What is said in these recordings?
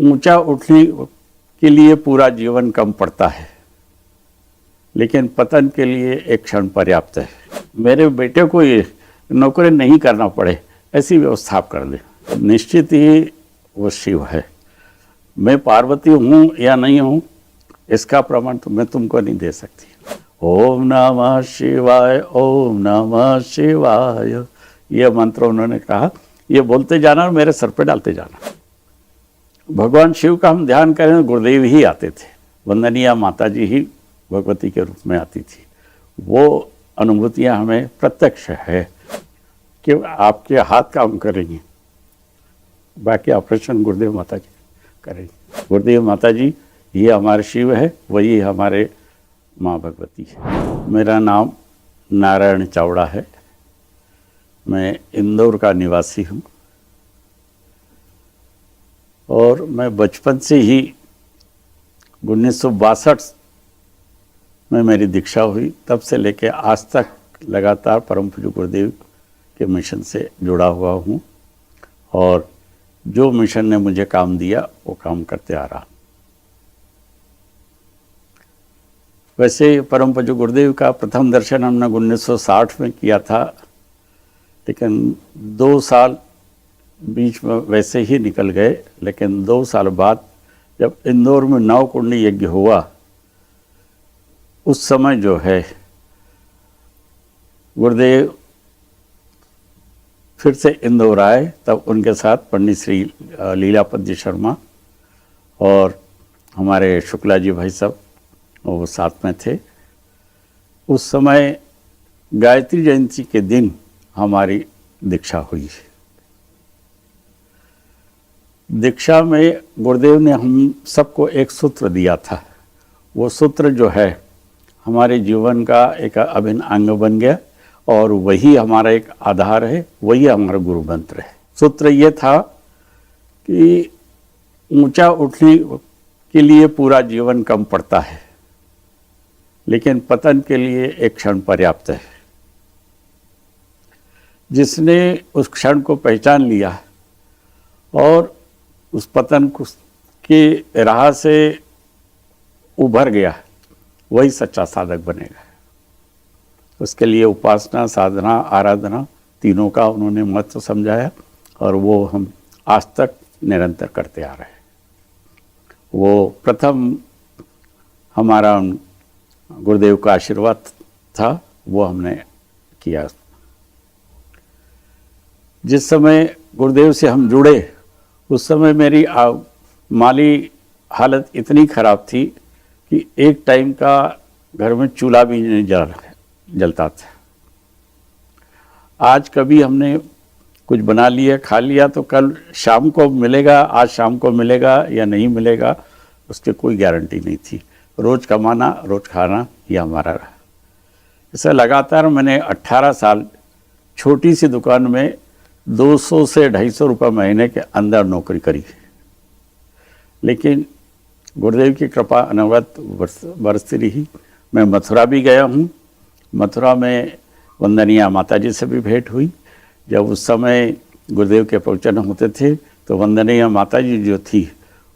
ऊंचा उठने के लिए पूरा जीवन कम पड़ता है, लेकिन पतन के लिए एक क्षण पर्याप्त है। मेरे बेटे को ये नौकरी नहीं करना पड़े ऐसी व्यवस्था आप कर दें। निश्चित ही वो शिव है। मैं पार्वती हूँ या नहीं हूँ इसका प्रमाण तो मैं तुमको नहीं दे सकती। ओम नमः शिवाय, ओम नमः शिवाय, ये मंत्र उन्होंने कहा, ये बोलते जाना और मेरे सर पे डालते जाना। भगवान शिव का हम ध्यान करें, गुरुदेव ही आते थे। वंदनीय माता जी ही भगवती के रूप में आती थी। वो अनुभूतियाँ हमें प्रत्यक्ष है कि आपके हाथ काम करेंगे, बाकी ऑपरेशन गुरुदेव माता जी करेंगे। गुरुदेव माता जी ये हमारे शिव है, वही हमारे माँ भगवती है। मेरा नाम नारायण चावड़ा है। मैं इंदौर का निवासी हूँ और मैं बचपन से ही 1962 में मेरी दीक्षा हुई। तब से लेकर आज तक लगातार परम पूज्य गुरुदेव के मिशन से जुड़ा हुआ हूँ और जो मिशन ने मुझे काम दिया वो काम करते आ रहा। वैसे परम पूज्य गुरुदेव का प्रथम दर्शन हमने 1960 में किया था, लेकिन 2 साल बीच में वैसे ही निकल गए। लेकिन 2 साल बाद जब इंदौर में नव कुंडी यज्ञ हुआ, उस समय जो है गुरुदेव फिर से इंदौर आए। तब उनके साथ पंडित श्री लीलापत जी शर्मा और हमारे शुक्ला जी भाई साहब वो साथ में थे। उस समय गायत्री जयंती के दिन हमारी दीक्षा हुई। दीक्षा में गुरुदेव ने हम सबको एक सूत्र दिया था। वो सूत्र जो है हमारे जीवन का एक अभिन्न अंग बन गया और वही हमारा एक आधार है, वही हमारा गुरु मंत्र है। सूत्र ये था कि ऊंचा उठने के लिए पूरा जीवन कम पड़ता है, लेकिन पतन के लिए एक क्षण पर्याप्त है। जिसने उस क्षण को पहचान लिया और उस पतन की राह से उभर गया, वही सच्चा साधक बनेगा। उसके लिए उपासना, साधना, आराधना तीनों का उन्होंने महत्व समझाया और वो हम आज तक निरंतर करते आ रहे हैं। वो प्रथम हमारा गुरुदेव का आशीर्वाद था, वो हमने किया। जिस समय गुरुदेव से हम जुड़े उस समय मेरी माली हालत इतनी ख़राब थी कि एक टाइम का घर में चूल्हा भी नहीं जलता था। आज कभी हमने कुछ बना लिया, खा लिया तो कल शाम को मिलेगा, आज शाम को मिलेगा या नहीं मिलेगा उसकी कोई गारंटी नहीं थी। रोज़ कमाना, रोज़ खाना ये हमारा रहा। ऐसा लगातार मैंने 18 साल छोटी सी दुकान में 200 से 250 रुपये महीने के अंदर नौकरी करी। लेकिन गुरुदेव की कृपा अनवरत बरसती रही। मैं मथुरा भी गया हूँ। मथुरा में वंदनीय माता जी से भी भेंट हुई। जब उस समय गुरुदेव के प्रवचन होते थे तो वंदनीय माता जी जो थी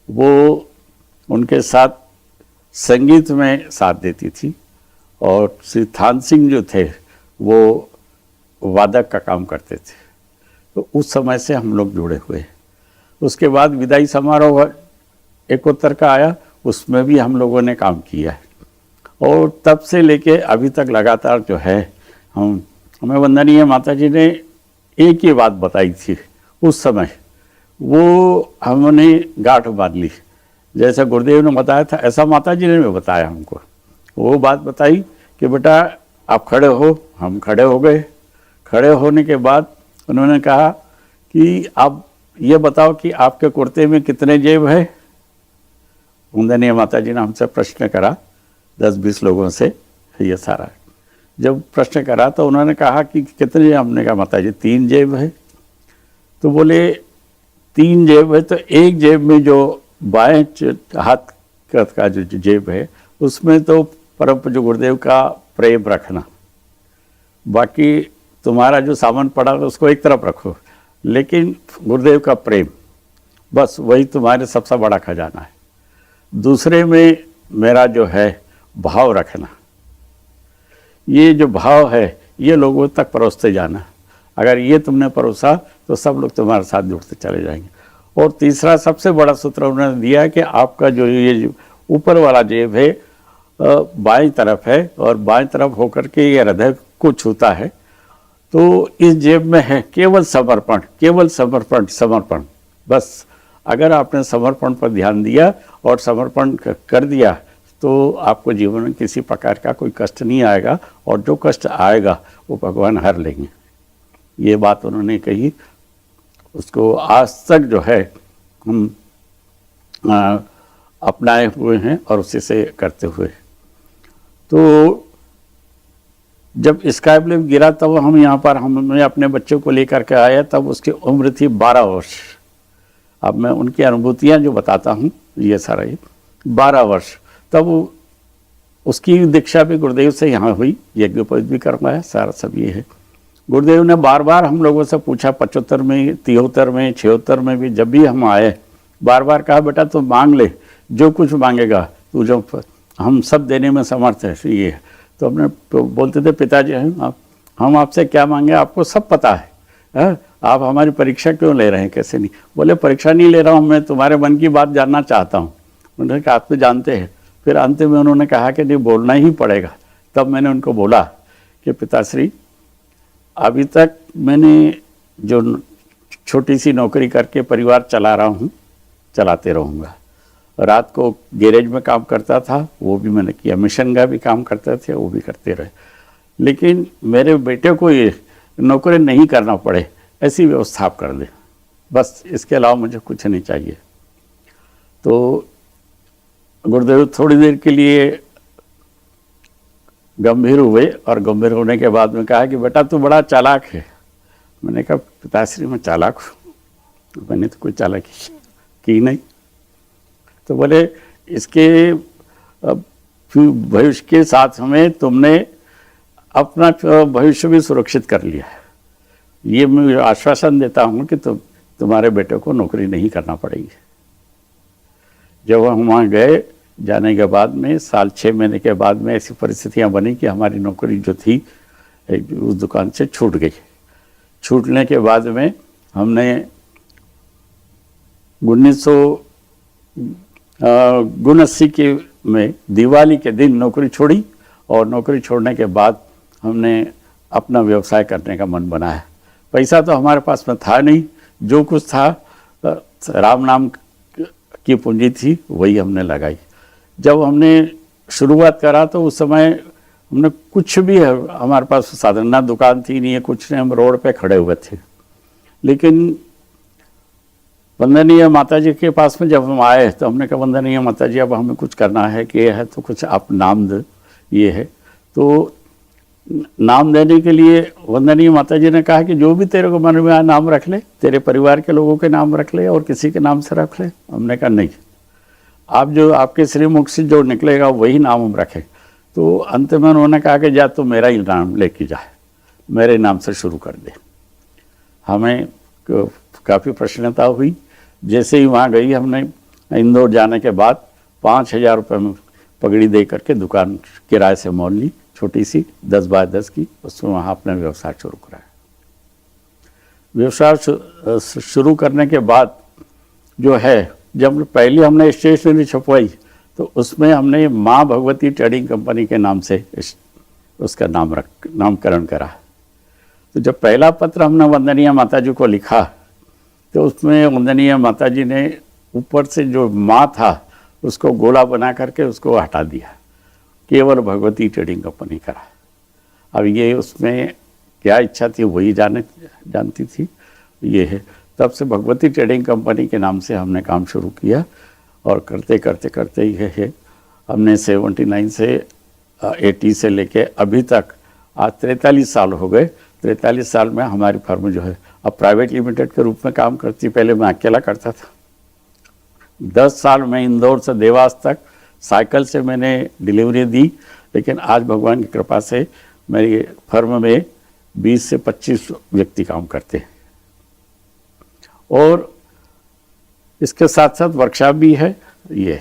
वो उनके साथ संगीत में साथ देती थी और श्री थान सिंह जो थे वो वादक का काम करते थे। तो उस समय से हम लोग जुड़े हुए। उसके बाद विदाई समारोह 71 का आया, उसमें भी हम लोगों ने काम किया है और तब से लेके अभी तक लगातार जो है हमें वंदनीय माता जी ने एक ही बात बताई थी उस समय, वो हमने गांठ बांध ली। जैसा गुरुदेव ने बताया था ऐसा माता जी ने भी बताया हमको। वो बात बताई कि बेटा आप खड़े हो। हम खड़े हो गए। खड़े होने के बाद उन्होंने कहा कि आप ये बताओ कि आपके कुर्ते में कितने जेब है। वंदनीय माता जी ने हमसे प्रश्न करा 10-20 लोगों से ये सारा। जब प्रश्न करा तो उन्होंने कहा कि कितने, हमने कहा माता जी 3 जेब है। तो बोले 3 जेब है तो एक जेब में जो बाएं हाथ का जो जेब है उसमें तो परम पूज्य गुरुदेव का प्रेम रखना, बाकी तुम्हारा जो सामान पड़ा उसको एक तरफ रखो, लेकिन गुरुदेव का प्रेम बस वही तुम्हारे सबसे बड़ा खजाना है। दूसरे में मेरा जो है भाव रखना, ये जो भाव है ये लोगों तक परोसते जाना। अगर ये तुमने परोसा तो सब लोग तुम्हारे साथ जुड़ते चले जाएंगे। और तीसरा सबसे बड़ा सूत्र उन्होंने दिया कि आपका जो ये ऊपर वाला जेब है बाईं तरफ है, और बाईं तरफ होकर के ये हृदय को छूता है, तो इस जेब में है केवल समर्पण, केवल समर्पण, समर्पण। बस अगर आपने समर्पण पर ध्यान दिया और समर्पण कर दिया तो आपको जीवन में किसी प्रकार का कोई कष्ट नहीं आएगा, और जो कष्ट आएगा वो भगवान हर लेंगे। ये बात उन्होंने कही, उसको आज तक जो है हम अपनाए हुए हैं और उसी से करते हुए। तो जब स्काई ब्लिप गिरा तब हम यहाँ पर हमने अपने बच्चों को लेकर के आया, तब उसकी उम्र थी 12 वर्ष। अब मैं उनकी अनुभूतियाँ जो बताता हूँ ये सारा ही 12 वर्ष। तब उसकी दीक्षा भी गुरुदेव से यहाँ हुई, यज्ञोपवीत भी करवाया, सारा सब ये है। गुरुदेव ने बार बार हम लोगों से पूछा, 75 में, 73 में, 76 में भी, जब भी हम आए बार बार कहा बेटा तू मांग ले, जो कुछ मांगेगा तू, जो हम सब देने में समर्थ है। ये है तो हमने बोलते थे पिताजी हम आपसे क्या मांगे, आपको सब पता है, आप हमारी परीक्षा क्यों ले रहे हैं, कैसे नहीं। बोले परीक्षा नहीं ले रहा हूँ, मैं तुम्हारे मन की बात जानना चाहता हूँ। उन्होंने कहा आप तो जानते हैं। फिर अंत में उन्होंने कहा कि नहीं बोलना ही पड़ेगा। तब मैंने उनको बोला कि पिताश्री अभी तक मैंने जो छोटी सी नौकरी करके परिवार चला रहा हूँ, चलाते रहूँगा। रात को गैरेज में काम करता था, वो भी मैंने किया, मिशन का भी काम करते थे, वो भी करते रहे, लेकिन मेरे बेटे को ये नौकरी नहीं करना पड़े ऐसी व्यवस्था आप कर दें, बस इसके अलावा मुझे कुछ नहीं चाहिए। तो गुरुदेव थोड़ी देर के लिए गंभीर हुए, और गंभीर होने के बाद में कहा कि बेटा तू बड़ा चालाक है। मैंने कहा पिताश्री मैं चालाक हूँ? मैंने तो कोई चालाकी की नहीं। तो बोले इसके भविष्य के साथ हमें तुमने अपना भविष्य भी सुरक्षित कर लिया है। ये मैं आश्वासन देता हूँ कि तुम्हारे बेटे को नौकरी नहीं करना पड़ेगी। जब हम वहाँ गए, जाने के बाद में साल 6 महीने के बाद में ऐसी परिस्थितियाँ बनी कि हमारी नौकरी जो थी उस दुकान से छूट गई। छूटने के बाद में हमने 1979 के में दिवाली के दिन नौकरी छोड़ी, और नौकरी छोड़ने के बाद हमने अपना व्यवसाय करने का मन बनाया। पैसा तो हमारे पास में था नहीं, जो कुछ था राम नाम की पूंजी थी वही हमने लगाई। जब हमने शुरुआत करा तो उस समय हमने कुछ भी है हमारे पास साधन, ना दुकान थी नहीं है, कुछ नहीं, हम रोड पे खड़े हुए थे। लेकिन वंदनीय माता जी के पास में जब हम आए तो हमने कहा वंदनीय माता जी अब हमें कुछ करना है कि है तो कुछ आप नाम दे, ये है। तो नाम देने के लिए वंदनीय माता जी ने कहा कि जो भी तेरे को मन में आए नाम रख ले, तेरे परिवार के लोगों के नाम रख ले और किसी के नाम से रख ले। हमने कहा नहीं, आप जो आपके श्रीमुख से जो निकलेगा वही नाम हम रखें। तो अंत में उन्होंने कहा कि जा तो मेरा ही नाम लेके जाए, मेरे नाम से शुरू कर दे। हमें काफ़ी प्रसन्नता हुई। जैसे ही वहाँ गई, हमने इंदौर जाने के बाद 5000 रुपये में पगड़ी दे करके दुकान किराए से मोल ली, छोटी सी 10 बाय 10 की, उसमें वहाँ अपना व्यवसाय शुरू कराया। व्यवसाय शुरू करने के बाद जो है, जब पहले हमने स्टेशनरी छपवाई तो उसमें हमने माँ भगवती ट्रेडिंग कंपनी के नाम से उसका नामकरण करा। तो जब पहला पत्र हमने वंदनीय माता जी को लिखा तो उसमें वंदनीय माता जी ने ऊपर से जो माँ था उसको गोला बना करके उसको हटा दिया, केवल भगवती ट्रेडिंग कंपनी करा। अब ये उसमें क्या इच्छा थी वही जानती थी। ये है, तब से भगवती ट्रेडिंग कंपनी के नाम से हमने काम शुरू किया, और करते करते करते ये है हमने 79 से 80 से लेके अभी तक आज 43 साल हो गए। 43 साल में हमारी फर्म जो है अब प्राइवेट लिमिटेड के रूप में काम करती। पहले मैं अकेला करता था। 10 साल में इंदौर से देवास तक साइकिल से मैंने डिलीवरी दी, लेकिन आज भगवान की कृपा से मेरी फर्म में 20 से 25 व्यक्ति काम करते हैं। और इसके साथ साथ वर्कशॉप भी है ये।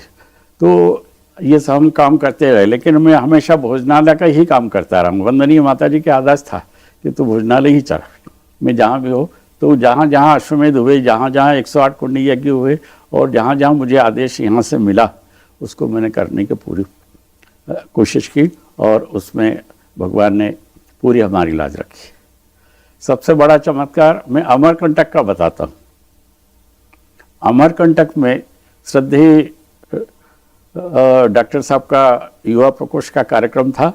तो ये सब हम काम करते रहे, लेकिन मैं हमेशा भोजनालय का ही काम करता रहा हूँ। वंदनीय माता जी के आदेश था कि तू भोजनालय ही चला, मैं जहाँ भी हो, तो जहाँ जहाँ अश्वमेध हुए, जहाँ जहाँ 108 कुंडी यज्ञ हुए, और जहाँ जहाँ मुझे आदेश यहाँ से मिला उसको मैंने करने की पूरी कोशिश की, और उसमें भगवान ने पूरी हमारी लाज रखी। सबसे बड़ा चमत्कार मैं अमरकंटक का बताता हूँ। अमरकंटक में श्रद्धेय डॉक्टर साहब का युवा प्रकोष्ठ का कार्यक्रम था।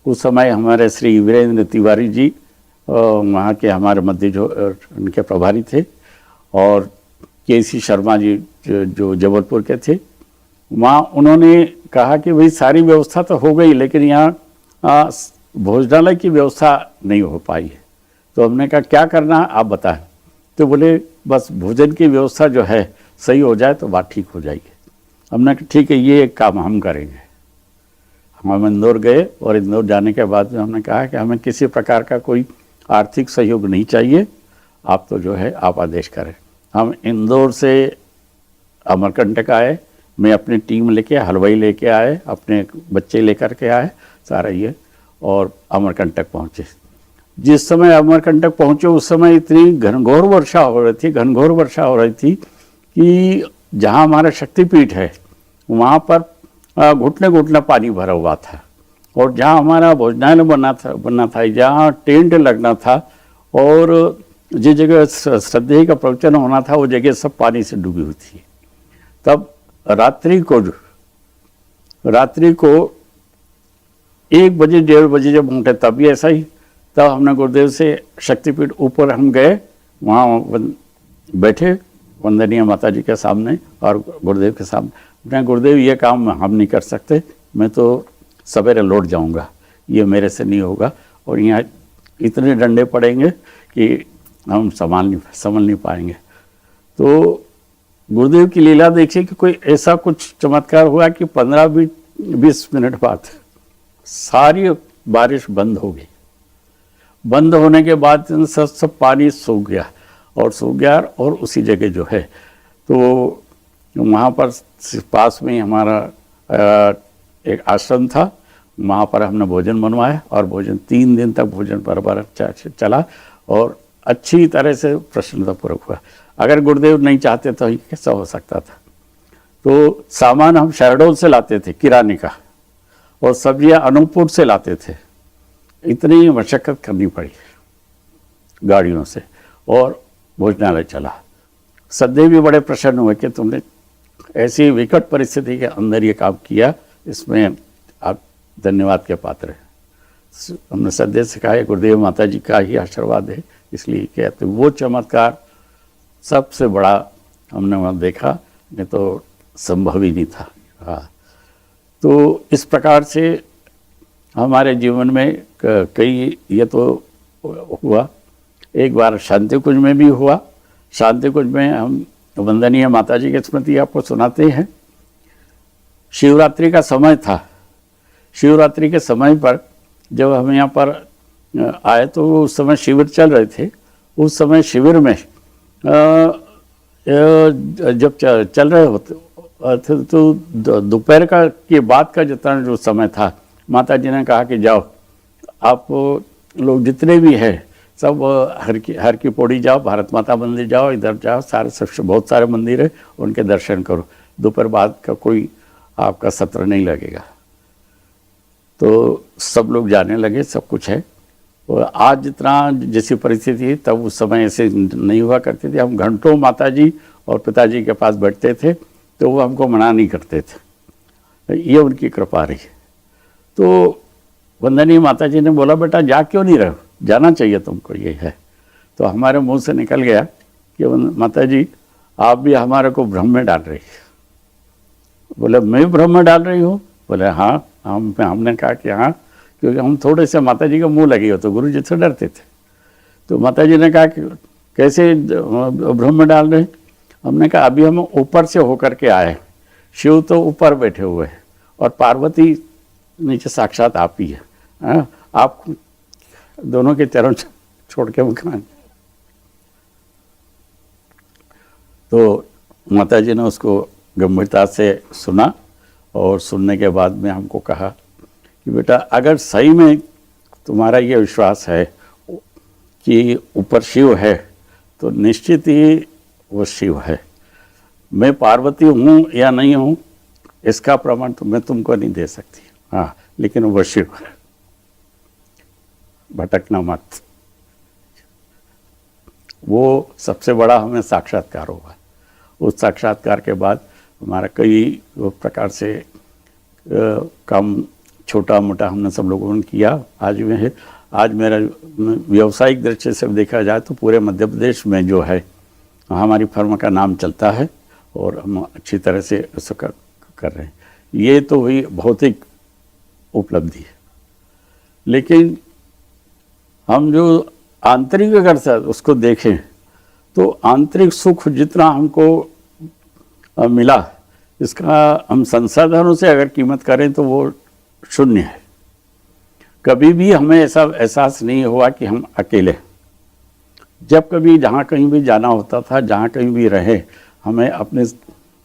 उस समय हमारे श्री वीरेंद्र तिवारी जी वहाँ के हमारे मध्य जो उनके प्रभारी थे, और केसी शर्मा जी जो जबलपुर के थे। वहाँ उन्होंने कहा कि भाई सारी व्यवस्था तो हो गई, लेकिन यहाँ भोजनालय की व्यवस्था नहीं हो पाई है। तो हमने कहा क्या करना है आप बताएं। तो बोले बस भोजन की व्यवस्था जो है सही हो जाए तो बात ठीक हो जाएगी। हमने कहा ठीक है, ये एक काम हम करेंगे। हम इंदौर गए, और इंदौर जाने के बाद में हमने कहा कि हमें किसी प्रकार का कोई आर्थिक सहयोग नहीं चाहिए, आप तो जो है आप आदेश करें। हम इंदौर से अमरकंटक आए, मैं अपनी टीम लेके, हलवाई लेके आए, अपने बच्चे लेकर के आए सारा ये, और अमरकंटक पहुँचे। जिस समय अमरकंटक पहुँचे उस समय इतनी घनघोर वर्षा हो रही थी कि जहाँ हमारा शक्तिपीठ है वहाँ पर घुटने घुटने पानी भरा हुआ था, और जहाँ हमारा भोजनालय बनना था, जहाँ टेंट लगना था, और जिस जगह श्रद्धेय का प्रवचन होना था वो जगह सब पानी से डूबी हुई थी। तब रात्रि को 1 बजे 1:30 बजे जब उठे तब भी ऐसा ही। तब हमने गुरुदेव से शक्तिपीठ ऊपर हम गए, वहाँ बैठे वंदनीय माता जी के सामने और गुरुदेव के सामने। मैं गुरुदेव ये काम हम नहीं कर सकते, मैं तो सवेरे लौट जाऊंगा, ये मेरे से नहीं होगा, और यहाँ इतने डंडे पड़ेंगे कि हम संभल नहीं पाएंगे। तो गुरुदेव की लीला देखिए कि कोई ऐसा कुछ चमत्कार हुआ कि 15-20 मिनट बाद सारी बारिश बंद हो गई। बंद होने के बाद सब पानी सूख गया, और उसी जगह जो है तो वहाँ पर पास में ही हमारा एक आश्रम था, वहाँ पर हमने भोजन बनवाया, और भोजन 3 दिन तक भोजन बराबर चला, और अच्छी तरह से प्रसन्नतापूर्वक हुआ। अगर गुरुदेव नहीं चाहते तो ये कैसा हो सकता था। तो सामान हम शहडोल से लाते थे किराने का, और सब्जियां अनूपपुर से लाते थे। इतनी मशक्क़त करनी पड़ी गाड़ियों से, और भोजनालय चला। सदैव भी बड़े प्रसन्न हुए कि तुमने ऐसी विकट परिस्थिति के अंदर ये काम किया, इसमें आप धन्यवाद के पात्र हैं। हमने सदैव से कहा गुरुदेव माता जी का ही आशीर्वाद है, इसलिए कहते वो चमत्कार सबसे बड़ा हमने वहाँ देखा, नहीं तो संभव ही नहीं था। हाँ, तो इस प्रकार से हमारे जीवन में कई ये तो हुआ। एक बार शांति कुंज में भी हुआ। शांति कुंज में हम वंदनीय माता जी की स्मृति आपको सुनाते हैं। शिवरात्रि का समय था। शिवरात्रि के समय पर जब हम यहाँ पर आए तो उस समय शिविर चल रहे थे। उस समय शिविर में जब चल रहे होते तो दोपहर का के बाद का जितना जो समय था, माता जी ने कहा कि जाओ आप लोग जितने भी हैं सब हर की पौड़ी जाओ, भारत माता मंदिर जाओ, इधर जाओ, सबसे बहुत सारे मंदिर है, उनके दर्शन करो। दोपहर बाद का कोई आपका सत्र नहीं लगेगा। तो सब लोग जाने लगे, सब कुछ है। और आज जितना जैसी परिस्थिति है तब उस समय ऐसे नहीं हुआ करती थी। हम घंटों माता जी और पिताजी के पास बैठते थे तो वो हमको मना नहीं करते थे, ये उनकी कृपा रही। तो वंदनीय माता जी ने बोला बेटा जा क्यों नहीं रहो, जाना चाहिए तुमको, ये है। तो हमारे मुंह से निकल गया कि माता जी आप भी हमारे को भ्रम में डाल रही है। बोले मैं भ्रम में डाल रही हूँ? बोले हाँ। हमने कहा कि हाँ, क्योंकि हम थोड़े से माता जी का मुँह लगे हो तो गुरु जी से डरते थे। तो माता जी ने कहा कि कैसे भ्रम में डाल रहे? हमने कहा अभी हम ऊपर से होकर के आए, शिव तो ऊपर बैठे हुए हैं और पार्वती नीचे साक्षात आप ही है। आप दोनों के चरण छोड़ के मकान। तो माता जी ने उसको गंभीरता से सुना और सुनने के बाद में हमको कहा कि बेटा अगर सही में तुम्हारा ये विश्वास है कि ऊपर शिव है तो निश्चित ही वो शिव है। मैं पार्वती हूँ या नहीं हूँ इसका प्रमाण तो मैं तुमको नहीं दे सकती, हाँ, लेकिन वो शिव है, भटकना मत। वो सबसे बड़ा हमें साक्षात्कार हुआ। उस साक्षात्कार के बाद हमारा कई प्रकार से काम छोटा मोटा हमने सब लोगों ने किया। आज में है, आज मेरा व्यावसायिक दृष्टि से देखा जाए तो पूरे मध्य प्रदेश में जो है हमारी फर्म का नाम चलता है और हम अच्छी तरह से उसको कर रहे हैं। ये तो हुई भौतिक उपलब्धि है, लेकिन हम जो आंतरिक अगर उसको देखें तो आंतरिक सुख जितना हमको मिला, इसका हम संसाधनों से अगर कीमत करें तो वो शून्य है। कभी भी हमें ऐसा एहसास नहीं हुआ कि हम अकेले। जब कभी जहाँ कहीं भी जाना होता था, जहाँ कहीं भी रहे, हमें अपने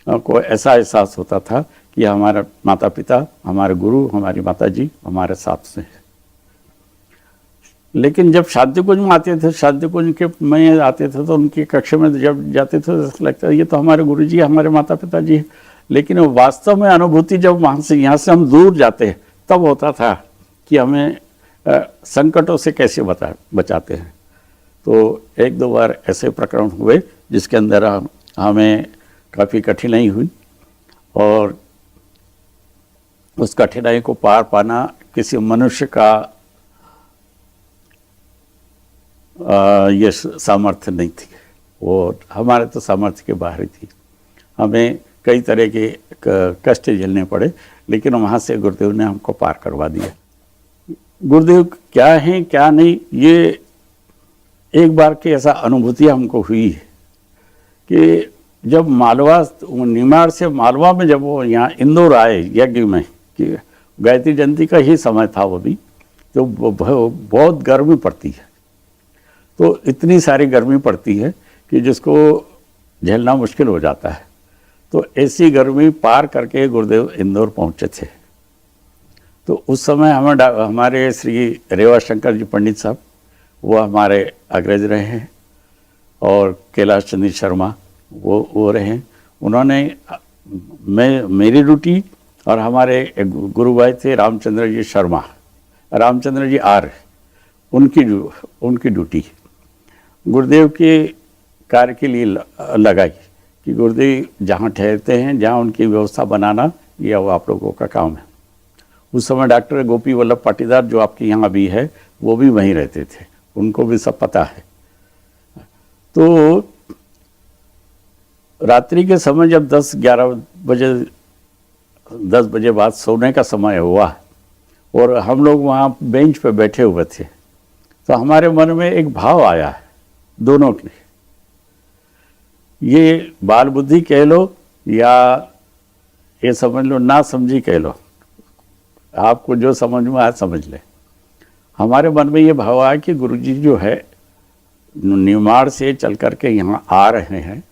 को ऐसा एहसास होता था कि हमारा माता पिता, हमारे गुरु, हमारी माता जी हमारे साथ से है। लेकिन जब शांति कुंज में आते थे, शांति कुंज के में आते थे तो उनकी कक्षा में जब जाते थे तो लगता ये तो हमारे गुरु जी, हमारे माता पिता जी हैं। लेकिन वास्तव में अनुभूति जब वहाँ से यहाँ से हम दूर जाते तब होता था कि हमें संकटों से कैसे बचाते हैं। तो एक दो बार ऐसे प्रकरण हुए जिसके अंदर हमें काफ़ी कठिनाई हुई और उस कठिनाई को पार पाना किसी मनुष्य का ये सामर्थ्य नहीं थी, वो हमारे तो सामर्थ्य के बाहर ही थी। हमें कई तरह के कष्ट झेलने पड़े, लेकिन वहाँ से गुरुदेव ने हमको पार करवा दिया। गुरुदेव क्या हैं क्या नहीं, ये एक बार की ऐसा अनुभूति हमको हुई है कि जब मालवा, निमाड़ से मालवा में जब वो यहाँ इंदौर आए यज्ञ में, कि गायत्री जयंती का ही समय था वो भी, तो बहुत गर्मी पड़ती है। तो इतनी सारी गर्मी पड़ती है कि जिसको झेलना मुश्किल हो जाता है। तो ऐसी गर्मी पार करके गुरुदेव इंदौर पहुँचे थे। तो उस समय हमारे श्री रेवा शंकर जी पंडित साहब, वो हमारे अग्रज रहे हैं, और कैलाश चंद्र शर्मा वो रहे हैं। उन्होंने मेरी ड्यूटी और हमारे गुरु भाई थे रामचंद्र जी शर्मा, रामचंद्र जी आर, उनकी ड्यूटी गुरुदेव के कार्य के लिए लगाई कि गुरुदेव जहाँ ठहरते हैं, जहाँ उनकी व्यवस्था बनाना, ये अब आप लोगों का काम है। उस समय डॉक्टर गोपी वल्लभ पाटीदार जो आपके यहाँ भी है, वो भी वहीं रहते थे, उनको भी सब पता है। तो रात्रि के समय जब 10-11 बजे, 10 बजे बाद सोने का समय हुआ और हम लोग वहाँ बेंच पे बैठे हुए थे, तो हमारे मन में एक भाव आया है दोनों के, ये बाल बुद्धि कह लो या ये समझ लो ना समझी कह लो, आपको जो समझ में आया समझ ले। हमारे मन में ये भाव आया कि गुरुजी जो है निमाड़ से चल कर के यहाँ आ रहे हैं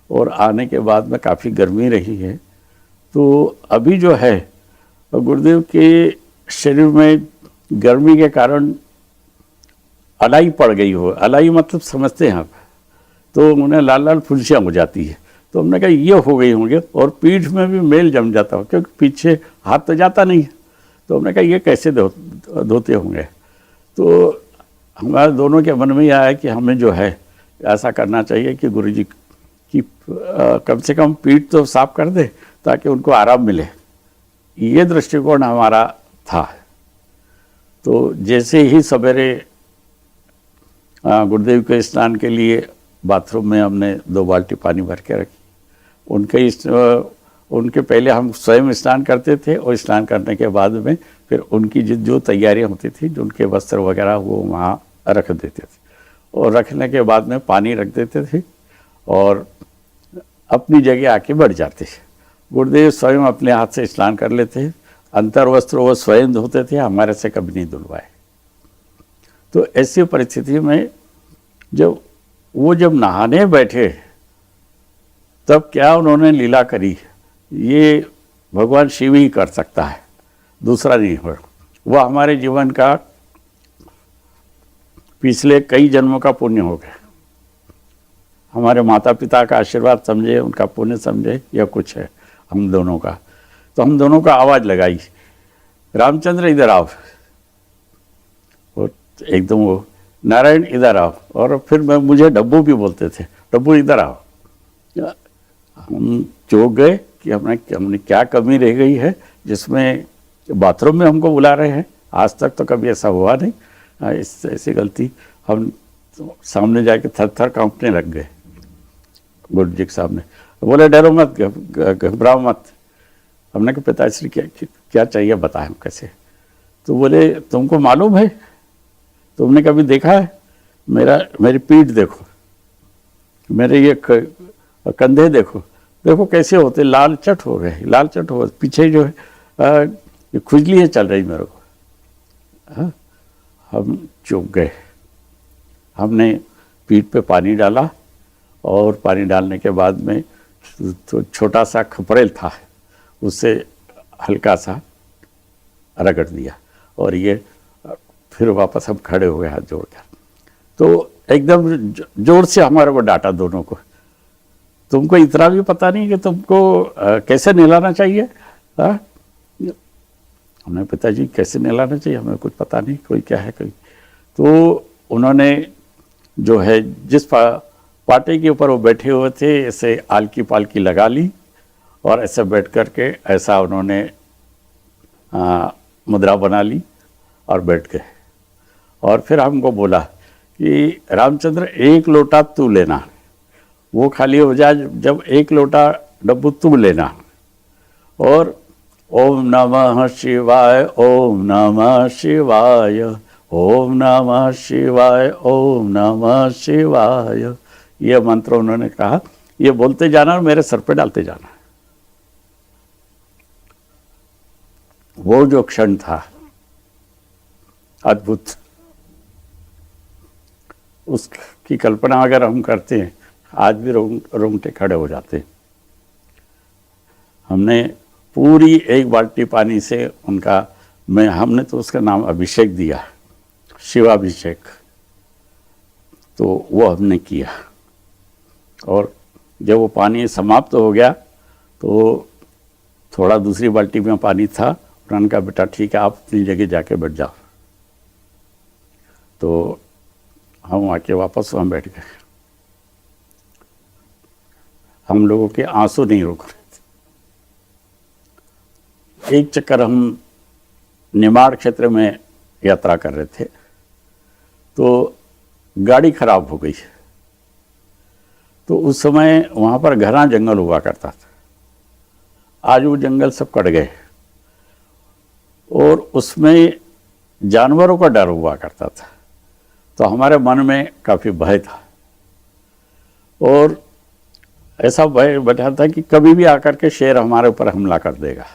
और आने के बाद में काफ़ी गर्मी रही है, तो अभी जो है गुरुदेव के शरीर में गर्मी के कारण अलाई पड़ गई हो। अलाई मतलब समझते हैं आप, तो उन्हें लाल लाल फुंसियाँ हो जाती है। तो हमने कहा ये हो गई होंगे, और पीठ में भी मेल जम जाता हो, क्योंकि पीछे हाथ तो जाता नहीं है। तो हमने कहा ये कैसे धोते होंगे। तो हमारे दोनों के मन में यह आया कि हमें जो है ऐसा करना चाहिए कि गुरुजी की कम से कम पीठ तो साफ कर दे ताकि उनको आराम मिले। ये दृष्टिकोण हमारा था। तो जैसे ही सवेरे गुरुदेव के स्नान के लिए बाथरूम में हमने 2 बाल्टी पानी भर के रखी। उनके पहले हम स्वयं स्नान करते थे, और स्नान करने के बाद में फिर उनकी जो तैयारियां होती थी, जो उनके वस्त्र वगैरह, वो वहाँ रख देते थे, और रखने के बाद में पानी रख देते थे और अपनी जगह आके बैठ जाते थे। गुरुदेव स्वयं अपने हाथ से स्नान कर लेते थे, अंतर वस्त्र वो स्वयं धोते थे, हमारे से कभी नहीं धुलवाए। तो ऐसी परिस्थिति में जब नहाने बैठे तब क्या उन्होंने लीला करी, ये भगवान शिव ही कर सकता है, दूसरा नहीं हो। वह हमारे जीवन का पिछले कई जन्मों का पुण्य हो गया। हमारे माता पिता का आशीर्वाद समझे, उनका पुण्य समझे, या कुछ है हम दोनों का। तो हम दोनों का आवाज़ लगाई, रामचंद्र इधर आओ, और एकदम वो नारायण इधर आओ, और फिर मुझे डब्बू भी बोलते थे, डब्बू इधर आओ। हम चौंक गए कि हमने क्या कमी रह गई है जिसमें बाथरूम में हमको बुला रहे हैं। आज तक तो कभी ऐसा हुआ नहीं, ऐसी गलती। हम सामने जाके थर थर कांपने लग गए गुरु जी के सामने। बोले डरो मत, घबराओ मत। हमने कहा पिताश्री क्या चाहिए बताएं कैसे। तो बोले तुमको मालूम है, तुमने कभी देखा है, मेरी पीठ देखो, मेरे ये कंधे देखो, देखो कैसे होते, लाल चट हो गए, लाल चट हो, पीछे जो है खुजली है चल रही मेरे को। हाँ, हम चुप गए। हमने पीठ पे पानी डाला, और पानी डालने के बाद में तो छोटा सा खपरेल था, उससे हल्का सा रगड़ दिया, और ये फिर वापस हम खड़े हो गए हाथ जोड़कर। तो एकदम जोर से हमारे को डांटा दोनों को, तुमको इतना भी पता नहीं कि तुमको कैसे नहलाना चाहिए। हाँ, हमने पिताजी कैसे नहलाना चाहिए, हमें कुछ पता नहीं, कोई क्या है कोई। तो उन्होंने जो है जिस पाटे के ऊपर वो बैठे हुए थे, ऐसे आलकी पालकी लगा ली, और ऐसे बैठ कर के ऐसा उन्होंने मुद्रा बना ली और बैठ गए। और फिर हमको बोला कि रामचंद्र एक लोटा तू लेना, वो खाली हो जाए जब एक लोटा डब्बू तू लेना, और ओम नमः शिवाय, ओम नमः शिवाय, ओम नमः शिवाय, ओम नमः शिवाय, ये मंत्र उन्होंने कहा। ये बोलते जाना और मेरे सर पे डालते जाना। वो जो क्षण था अद्भुत, उसकी कल्पना अगर हम करते हैं आज भी रोंगटे खड़े हो जाते हैं। हमने पूरी एक बाल्टी पानी से हमने तो उसका नाम अभिषेक दिया, शिवाभिषेक। तो वो हमने किया, और जब वो पानी समाप्त हो गया तो थोड़ा दूसरी बाल्टी में पानी था। उन्होंने कहा बेटा ठीक है, आप अपनी जगह जाके बैठ जाओ। तो हम आके वापस वहाँ बैठ गए। हम लोगों के आंसू नहीं रुक रहे थे। एक चक्कर हम निमाड़ क्षेत्र में यात्रा कर रहे थे, तो गाड़ी खराब हो गई। तो उस समय वहाँ पर घना जंगल हुआ करता था। आज वो जंगल सब कट गए, और उसमें जानवरों का डर हुआ करता था। तो हमारे मन में काफ़ी भय था, और ऐसा भय बैठा था कि कभी भी आकर के शेर हमारे ऊपर हमला कर देगा,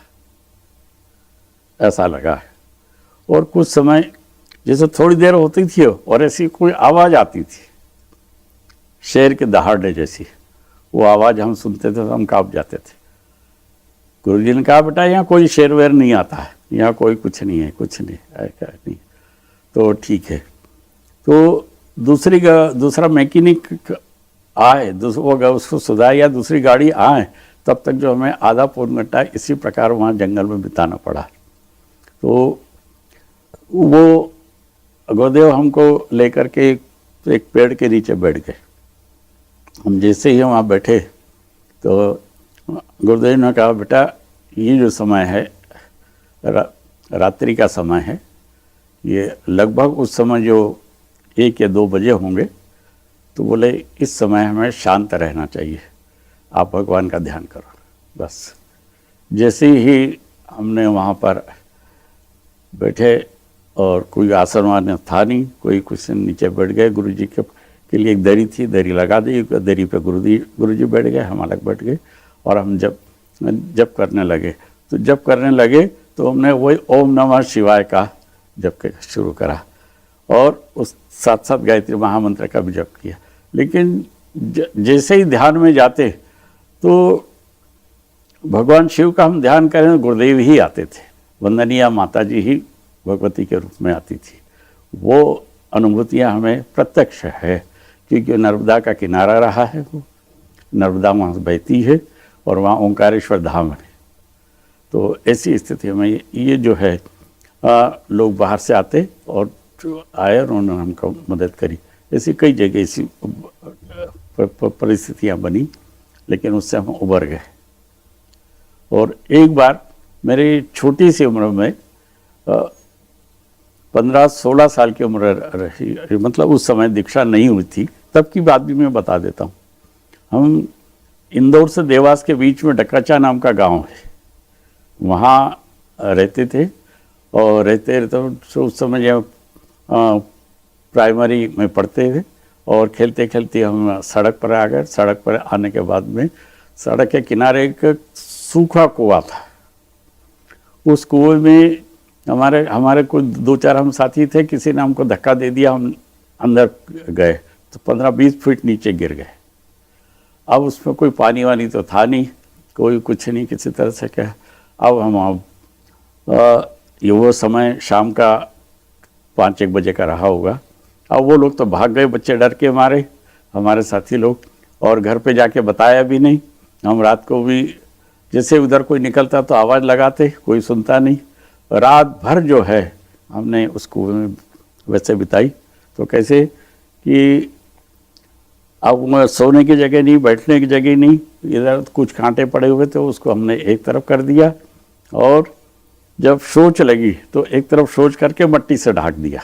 ऐसा लगा। और कुछ समय जैसे थोड़ी देर होती थी और ऐसी कोई आवाज़ आती थी शेर के दहाड़ने जैसी, वो आवाज़ हम सुनते थे तो हम काँप जाते थे। गुरुजी ने कहा बेटा यहाँ कोई शेर वेर नहीं आता है, यहाँ कोई कुछ नहीं है, कुछ नहीं ऐसा नहीं। तो ठीक है। तो दूसरा मैकेनिक आए, उसको सुधार या दूसरी गाड़ी आए, तब तक जो हमें आधा पौन घंटा इसी प्रकार वहाँ जंगल में बिताना पड़ा। तो वो गुरुदेव हमको लेकर के एक पेड़ के नीचे बैठ गए। हम जैसे ही वहाँ बैठे तो गुरुदेव ने कहा बेटा ये जो समय है रात्रि का समय है, ये लगभग उस समय जो 1 या 2 बजे होंगे। तो बोले इस समय हमें शांत रहना चाहिए, आप भगवान का ध्यान करो बस। जैसे ही हमने वहाँ पर बैठे और कोई आसन वासन था नहीं, कोई कुछ नीचे बैठ गए। गुरुजी के लिए एक दरी थी, दरी लगा दी, दरी पे गुरुजी बैठ गए, हम अलग बैठ गए, और हम जप करने लगे। तो जप करने लगे तो हमने वही ओम नमः शिवाय का जप शुरू करा, और उस साथ साथ गायत्री महामंत्र का भी जप किया। लेकिन जैसे ही ध्यान में जाते तो भगवान शिव का हम ध्यान करें तो गुरुदेव ही आते थे, वंदनीय माता जी ही भगवती के रूप में आती थी। वो अनुभूतियाँ हमें प्रत्यक्ष है, क्योंकि नर्मदा का किनारा रहा है, वो नर्मदा वहाँ बहती है और वहाँ ओंकारेश्वर धाम है। तो ऐसी स्थिति में ये जो है लोग बाहर से आते और आए और उन्होंने हमको मदद करी। ऐसी कई जगह ऐसी परिस्थितियाँ बनी, लेकिन उससे हम उबर गए। और एक बार मेरी छोटी सी उम्र में 15-16 साल की उम्र रही, मतलब उस समय दीक्षा नहीं हुई थी, तब की बात भी मैं बता देता हूँ। हम इंदौर से देवास के बीच में डकाचा नाम का गांव है, वहाँ रहते थे। और रहते तो उस समय जब प्राइमरी में पढ़ते थे और खेलते खेलते हम सड़क पर आ गए। सड़क पर आने के बाद में सड़क के किनारे एक सूखा कुआं था। उस कुएं में हमारे कोई 2-4 हम साथी थे, किसी ने हमको धक्का दे दिया, हम अंदर गए तो 15-20 फीट नीचे गिर गए। अब उसमें कोई पानी वानी तो था नहीं, कोई कुछ नहीं, किसी तरह से क्या। अब हम ये वो समय शाम का 5-1 बजे का रहा होगा। अब वो लोग तो भाग गए, बच्चे डर के मारे, हमारे साथी लोग, और घर पे जाके बताया भी नहीं। हम रात को भी जैसे उधर कोई निकलता तो आवाज़ लगाते, कोई सुनता नहीं। रात भर जो है हमने उस कुएं में वैसे बिताई। तो कैसे कि अब सोने की जगह नहीं, बैठने की जगह नहीं, इधर कुछ कांटे पड़े हुए थे, उसको हमने एक तरफ कर दिया और जब शौच लगी तो एक तरफ शौच करके मट्टी से ढक दिया।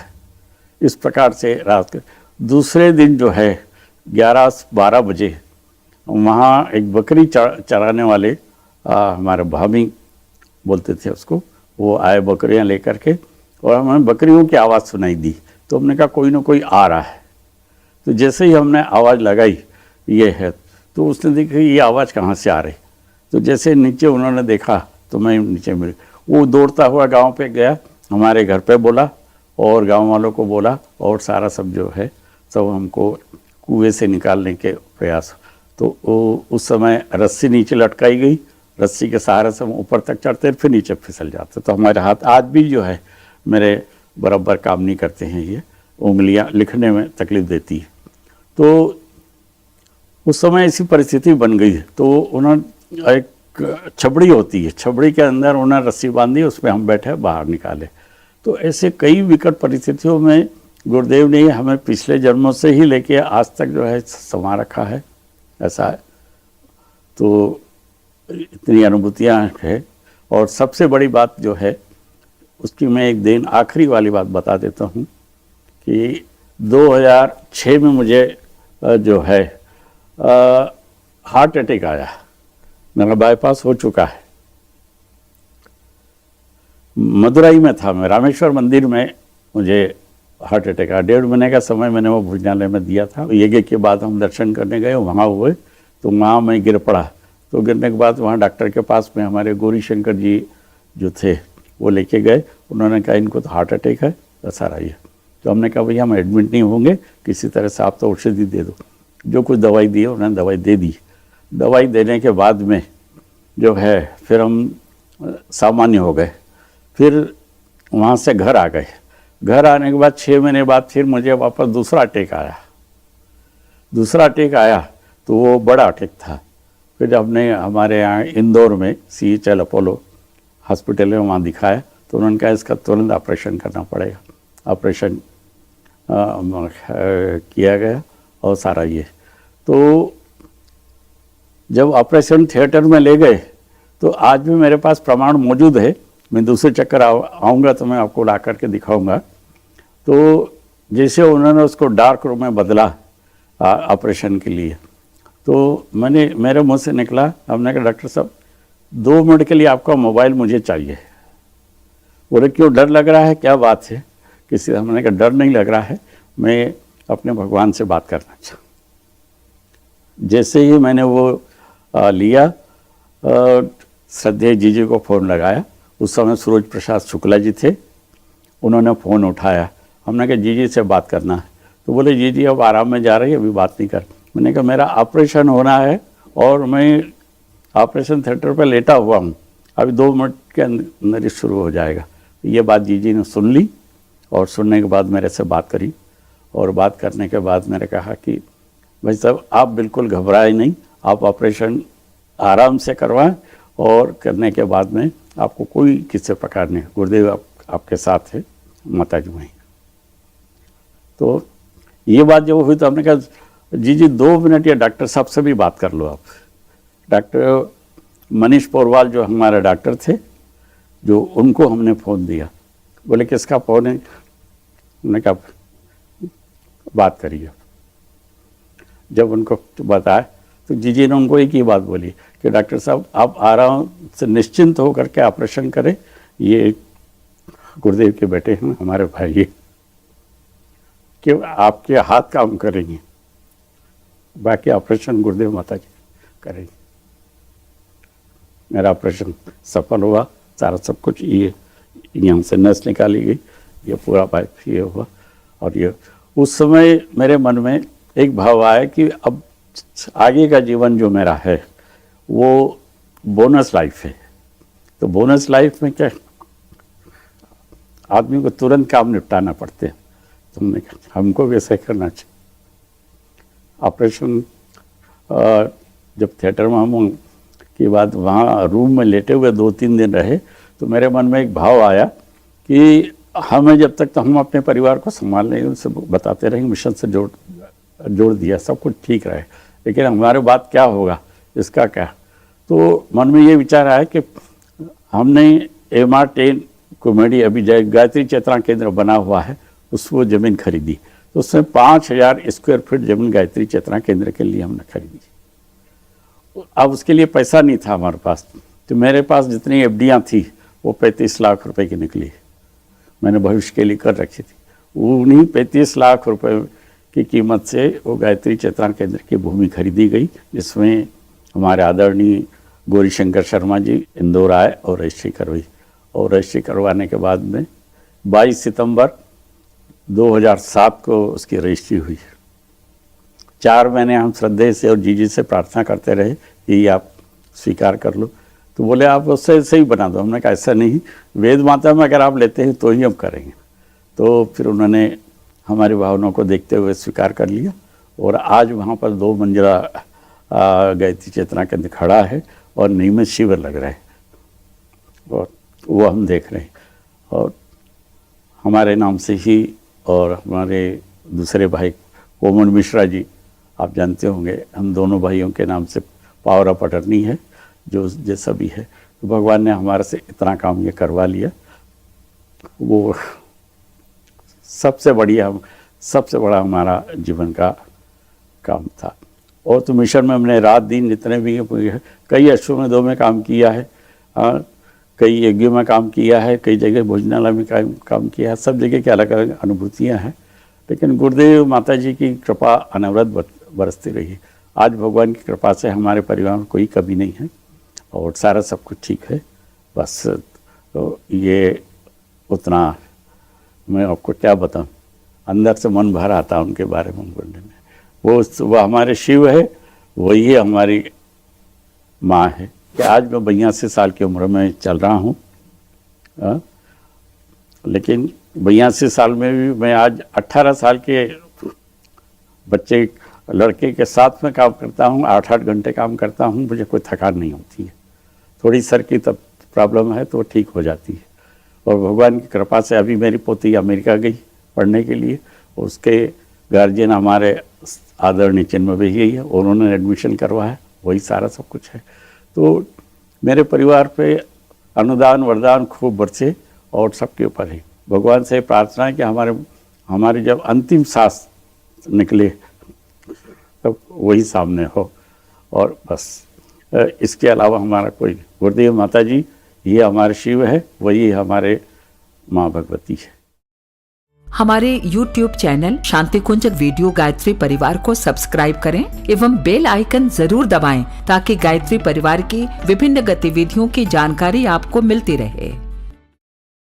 इस प्रकार से रात के दूसरे दिन जो है 11-12 बजे वहाँ एक बकरी चराने वाले हमारे भाभी बोलते थे उसको, वो आए बकरियाँ लेकर के और हमें बकरियों की आवाज़ सुनाई दी। तो हमने कहा कोई ना कोई आ रहा है। तो जैसे ही हमने आवाज़ लगाई ये है, तो उसने देखा ये आवाज़ कहाँ से आ रही। तो जैसे नीचे उन्होंने देखा तो मैं नीचे मिल, वो दौड़ता हुआ गांव पे गया, हमारे घर पे बोला और गांव वालों को बोला, और सारा सब जो है सब हमको कुएं से निकालने के प्रयास। तो वो उस समय रस्सी नीचे लटकाई गई, रस्सी के सहारे से हम ऊपर तक चढ़ते फिर नीचे फिसल जाते। तो हमारे हाथ आज भी जो है मेरे बराबर काम नहीं करते हैं, ये उंगलियां लिखने में तकलीफ देती है। तो उस समय ऐसी परिस्थिति बन गई। तो उन्होंने एक छबड़ी होती है, छबड़ी के अंदर उन्होंने रस्सी बांधी, उस पर हम बैठे बाहर निकाले। तो ऐसे कई विकट परिस्थितियों में गुरुदेव ने हमें पिछले जन्मों से ही लेके आज तक जो है संभाल रखा है, ऐसा है। तो इतनी अनुभूतियाँ हैं। और सबसे बड़ी बात जो है उसकी मैं एक दिन आखिरी वाली बात बता देता हूँ कि 2006 में मुझे जो है हार्ट अटैक आया। मेरा बाईपास हो चुका है। मदुरई में था मैं, रामेश्वर मंदिर में मुझे हार्ट अटैक आया। 1.5 महीने का समय मैंने वो भोजनालय में दिया था। यज्ञ के बाद हम दर्शन करने गए, वहाँ हुए, तो वहाँ मैं गिर पड़ा। तो गिरने के बाद वहाँ डॉक्टर के पास में हमारे गौरी शंकर जी जो थे वो लेके गए। उन्होंने कहा इनको तो हार्ट अटैक है, ऐसा रही है। तो हमने कहा भैया हम एडमिट नहीं होंगे, किसी तरह से आप तो औषधि दे दो। जो कुछ दवाई दी उन्होंने दवाई दे दी। दवाई देने के बाद में जो है फिर हम सामान्य हो गए। फिर वहाँ से घर आ गए। घर आने के बाद 6 महीने बाद फिर मुझे वापस दूसरा अटैक आया। दूसरा अटैक आया तो वो बड़ा अटैक था। फिर जब हमने हमारे यहाँ इंदौर में CHL अपोलो हॉस्पिटल में वहाँ दिखाया तो उन्होंने कहा इसका तुरंत ऑपरेशन करना पड़ेगा। ऑपरेशन किया गया और सारा ये। तो जब ऑपरेशन थिएटर में ले गए तो आज भी मेरे पास प्रमाण मौजूद है। मैं दूसरे चक्कर आऊँगा तो मैं आपको ला करके दिखाऊंगा। तो जैसे उन्होंने उसको डार्क रूम में बदला ऑपरेशन के लिए, तो मेरे मुंह से निकला, हमने कहा डॉक्टर साहब 2 मिनट के लिए आपका मोबाइल मुझे चाहिए। बोले क्यों, डर लग रहा है, क्या बात है? हमने कहा डर नहीं लग रहा है, मैं अपने भगवान से बात करना चाहता। जैसे ही मैंने वो लिया, श्रद्धेय जी को फ़ोन लगाया। उस समय सूरज प्रसाद शुक्ला जी थे, उन्होंने फ़ोन उठाया। हमने कहा जी से बात करना है। तो बोले जी अब आराम में जा रही है, अभी बात नहीं कर। मैंने कहा मेरा ऑपरेशन होना है और मैं ऑपरेशन थिएटर पर लेटा हुआ हूँ, अभी 2 मिनट के अंदर ही शुरू हो जाएगा। ये बात जीजी ने सुन ली और सुनने के बाद मेरे से बात करी, और बात करने के बाद मैंने कहा कि भाई साहब आप बिल्कुल घबराए नहीं, आप ऑपरेशन आराम से करवाएं, और करने के बाद में आपको कोई किसी प्रकार नहीं, गुरुदेव आपके साथ है, माता जी वहीं। तो ये बात जब हुई तो हमने कहा जी 2 मिनट या डॉक्टर साहब से भी बात कर लो आप। डॉक्टर मनीष पोरवाल जो हमारे डॉक्टर थे, जो उनको हमने फ़ोन दिया, बोले किसका फ़ोन है? हमने कहा बात करिए। जब उनको बताया तो जीजी ने उनको एक ही बात बोली कि डॉक्टर साहब आप आराम से निश्चिंत होकर के ऑपरेशन करें, ये गुरुदेव के बेटे हैं, हमारे भाई हैं, कि आपके हाथ काम करेंगे, बाकी ऑपरेशन गुरुदेव माता जी करेंगे। मेरा ऑपरेशन सफल हुआ, सारा सब कुछ, ये यहाँ से नस निकाली गई, ये पूरा पाइप ये हुआ। और ये उस समय मेरे मन में एक भाव आया कि अब आगे का जीवन जो मेरा है वो बोनस लाइफ है। तो बोनस लाइफ में क्या, आदमी को तुरंत काम निपटाना पड़ते हैं, तो हमने कहा हमको भी ऐसा करना चाहिए। ऑपरेशन जब थिएटर में हम की बाद वहाँ रूम में लेटे हुए 2-3 दिन रहे, तो मेरे मन में एक भाव आया कि हमें जब तक तो हम अपने परिवार को संभाल लेंगे, उनसे बताते रहेंगे, मिशन से जोड़ दिया, सब कुछ ठीक रहे, लेकिन हमारे बाद क्या होगा, इसका क्या। तो मन में ये विचार आया कि हमने MR10 कॉमेडी अभी गायत्री चेतना केंद्र बना हुआ है, उसको ज़मीन खरीदी, तो उसमें 5000 स्क्वायर फीट ज़मीन गायत्री चेतना केंद्र के लिए हमने खरीदी। अब उसके लिए पैसा नहीं था हमारे पास, तो मेरे पास जितनी FDयाँ थी वो 35 लाख रुपए की निकली, मैंने भविष्य के लिए कर रखी थी। उन्हीं 35 लाख रुपए की कीमत से वो गायत्री चेतना केंद्र की भूमि खरीदी गई, जिसमें हमारे आदरणीय गौरीशंकर शर्मा जी इंदौर आए और रजिस्ट्री करवाई। और रजिस्ट्री करवाने के बाद में 22 सितंबर 2007 को उसकी रजिस्ट्री हुई। 4 महीने हम श्रद्धे से और जीजी से प्रार्थना करते रहे कि आप स्वीकार कर लो, तो बोले आप उससे सही बना दो। हमने कहा ऐसा नहीं, वेद माता में अगर आप लेते हैं तो ही हम करेंगे। तो फिर उन्होंने हमारी भावनाओं को देखते हुए स्वीकार कर लिया, और आज वहाँ पर 2 मंजिला गायत्री चेतना केंद्र खड़ा है और नियमित शिविर लग रहा है, और वो हम देख रहे हैं। और हमारे नाम से ही, और हमारे दूसरे भाई कोमल मिश्रा जी, आप जानते होंगे, हम दोनों भाइयों के नाम से पावर ऑफ अटर्नी है, जो जैसा भी है। तो भगवान ने हमारे से इतना काम ये करवा लिया, वो सबसे बड़ा हमारा जीवन का काम था। और तो मिशन में हमने रात दिन जितने भी है, कई अश्वमेधों में काम किया है, कई यज्ञों में काम किया है, कई जगह भोजनालय में काम किया है, सब जगह की अलग अलग अनुभूतियाँ हैं, लेकिन गुरुदेव माता जी की कृपा अनवरत बरसती रही। आज भगवान की कृपा से हमारे परिवार में कोई कमी नहीं है और सारा सब कुछ ठीक है। बस तो ये उतना मैं आपको क्या बताऊं, अंदर से मन भर आता उनके बारे में बोलने में। वो हमारे शिव है, वही हमारी माँ है। कि आज मैं 82 साल की उम्र में चल रहा हूँ, लेकिन 82 साल में भी मैं आज 18 साल के बच्चे लड़के के साथ में काम करता हूँ, 8-8 घंटे काम करता हूँ, मुझे कोई थकान नहीं होती है। थोड़ी सर की तब प्रॉब्लम है तो ठीक हो जाती है। और भगवान की कृपा से अभी मेरी पोती अमेरिका गई पढ़ने के लिए, उसके गार्जियन हमारे आदरणीय चिन्मय भैया ही है, उन्होंने एडमिशन करवाया, वही सारा सब कुछ है। तो मेरे परिवार पे अनुदान वरदान खूब बरसे और सबके ऊपर है। भगवान से प्रार्थना है कि हमारे जब अंतिम सांस निकले तब वही सामने हो, और बस इसके अलावा हमारा कोई। गुरुदेव माता जी ये हमारे शिव है, वही हमारे माँ भगवती है। हमारे YouTube चैनल शांति कुंज वीडियो गायत्री परिवार को सब्सक्राइब करें एवं बेल आइकन जरूर दबाएं ताकि गायत्री परिवार की विभिन्न गतिविधियों की जानकारी आपको मिलती रहे।